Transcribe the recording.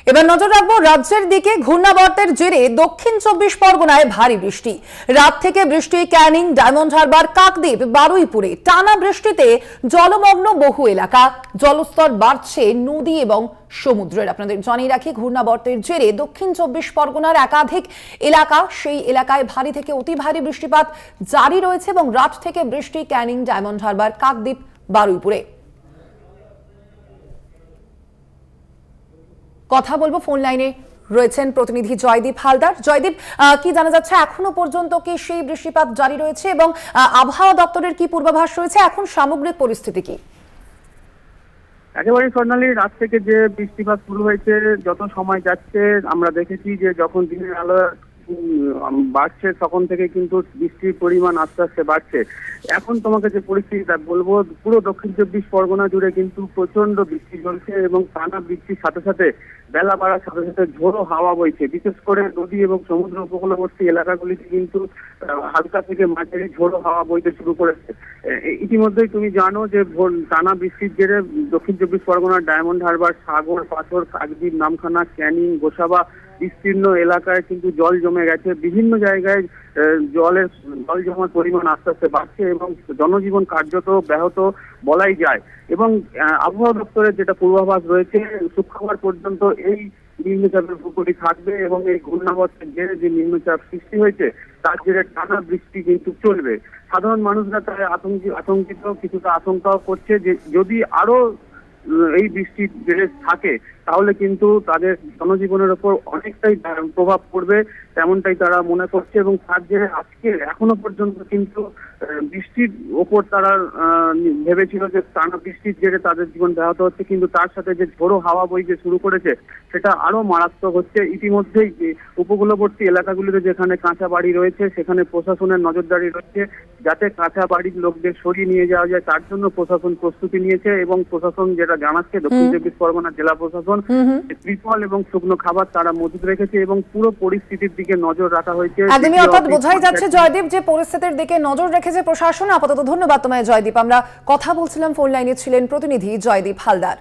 এবার নজর রাখবো রাজ্যের দিকে। ঘূর্ণাবর্তের জেরে দক্ষিণ 24 পরগনায় ভারী বৃষ্টি। রাত থেকে বৃষ্টি ক্যানিং, ডায়মন্ড হারবার, কাকদ্বীপ, বারুইপুরে। টানা বৃষ্টিতে জলমগ্ন বহু এলাকা। জলস্তর বাড়ছে নদী এবং সমুদ্রের। আপনাদের জানিয়ে রাখি, ঘূর্ণাবর্তের জেরে দক্ষিণ 24 পরগনার একাধিক এলাকা, সেই এলাকায় ভারী থেকে অতি ভারী বৃষ্টিপাত জারি রয়েছে এবং রাত থেকে বৃষ্টি ক্যানিং, ডায়মন্ড হারবার, কাকদ্বীপ, বারুইপুরে। কথা বলবো, ফোন লাইনে রয়েছেন প্রতিনিধি জয়দীপ হালদার। জয়দীপ, কি জানা যাচ্ছে এখনো পর্যন্ত কি সেই বৃষ্টিপাত জারি রয়েছে এবং আবহাওয়া দপ্তরের কি পূর্বাভাস রয়েছে? এখন সামগ্রিক পরিস্থিতি কি? একেবারে স্বর্ণালী, রাত থেকে যে বৃষ্টিপাত শুরু হয়েছে, যত সময় যাচ্ছে আমরা দেখেছি যে যখন দিনের আলো বাড়ছে তখন থেকে কিন্তু বৃষ্টির পরিমাণ আস্তে আস্তে বাড়ছে। এখন তোমাকে যে পরিস্থিতি বলবো, পুরো দক্ষিণ 24 পরগনা জুড়ে কিন্তু প্রচন্ড বৃষ্টি চলছে এবং টানা বৃষ্টির সাথে সাথে বেলা বাড়ার সাথে সাথে ঝোড়ো হাওয়া বইছে। বিশেষ করে নদী এবং সমুদ্র উপকূলবর্তী এলাকাগুলিতে কিন্তু হালকা থেকে মাঝারি ঝোড়ো হাওয়া বইতে শুরু করেছে। ইতিমধ্যেই তুমি জানো যে টানা বৃষ্টির জেরে দক্ষিণ 24 পরগনার ডায়মন্ড হারবার, সাগর, পাথর, কাকদ্বীপ, নামখানা, ক্যানিং, গোসাবা বিস্তীর্ণ এলাকায় কিন্তু জল জমে গেছে। বিভিন্ন জায়গায় জল জমার পরিমাণ আস্তে আস্তে বাড়ছে এবং জনজীবন কার্যত ব্যাহত বলাই যায়। এবং আবহাওয়া দপ্তরের যেটা পূর্বাভাস রয়েছে, শুক্রবার পর্যন্ত এই নিম্নচাপের প্রকৃতি থাকবে এবং এই ঘূর্ণাবর্তের জেরে যে নিম্নচাপ সৃষ্টি হয়েছে তার জেরে টানা বৃষ্টি কিন্তু চলবে। সাধারণ মানুষরা তাই আতঙ্কিত, কিছুটা আশঙ্কাও করছে যে যদি আরো এই বৃষ্টি বেড়ে থাকে তাহলে কিন্তু তাদের জনজীবনের উপর অনেকটাই প্রভাব পড়বে, তেমনটাই তারা মনে করছে। এবং তার জেরে আজকে এখনো পর্যন্ত কিন্তু বৃষ্টির ওপর তারা ভেবেছিল যে টানা বৃষ্টির জেরে তাদের জীবন ব্যাহত হচ্ছে, কিন্তু তার সাথে যে ঝোড়ো হাওয়া বইতে শুরু করেছে সেটা আরো মারাত্মক হচ্ছে। ইতিমধ্যেই উপকূলবর্তী এলাকাগুলিতে যেখানে কাঁচা বাড়ি রয়েছে সেখানে প্রশাসনের নজরদারি রয়েছে, যাতে কাঁচা বাড়ির লোকদের সরিয়ে নিয়ে যাওয়া যায় তার জন্য প্রশাসন প্রস্তুতি নিয়েছে। এবং প্রশাসন যেটা জানাচ্ছে, দক্ষিণ 24 পরগনা জেলা প্রশাসন ত্রিপল এবং শুকনো খাবার তারা মজুদ রেখেছে এবং পুরো পরিস্থিতির দিকে নজর রাখা হয়েছে। একদমই, অর্থাৎ বোঝাই যাচ্ছে জয়দীপ যে পরিস্থিতির দিকে নজর রেখেছে প্রশাসন। আপাতত ধন্যবাদ তোমায় জয়দীপ। আমরা কথা বলছিলাম, ফোন লাইনে ছিলেন প্রতিনিধি জয়দীপ হালদার।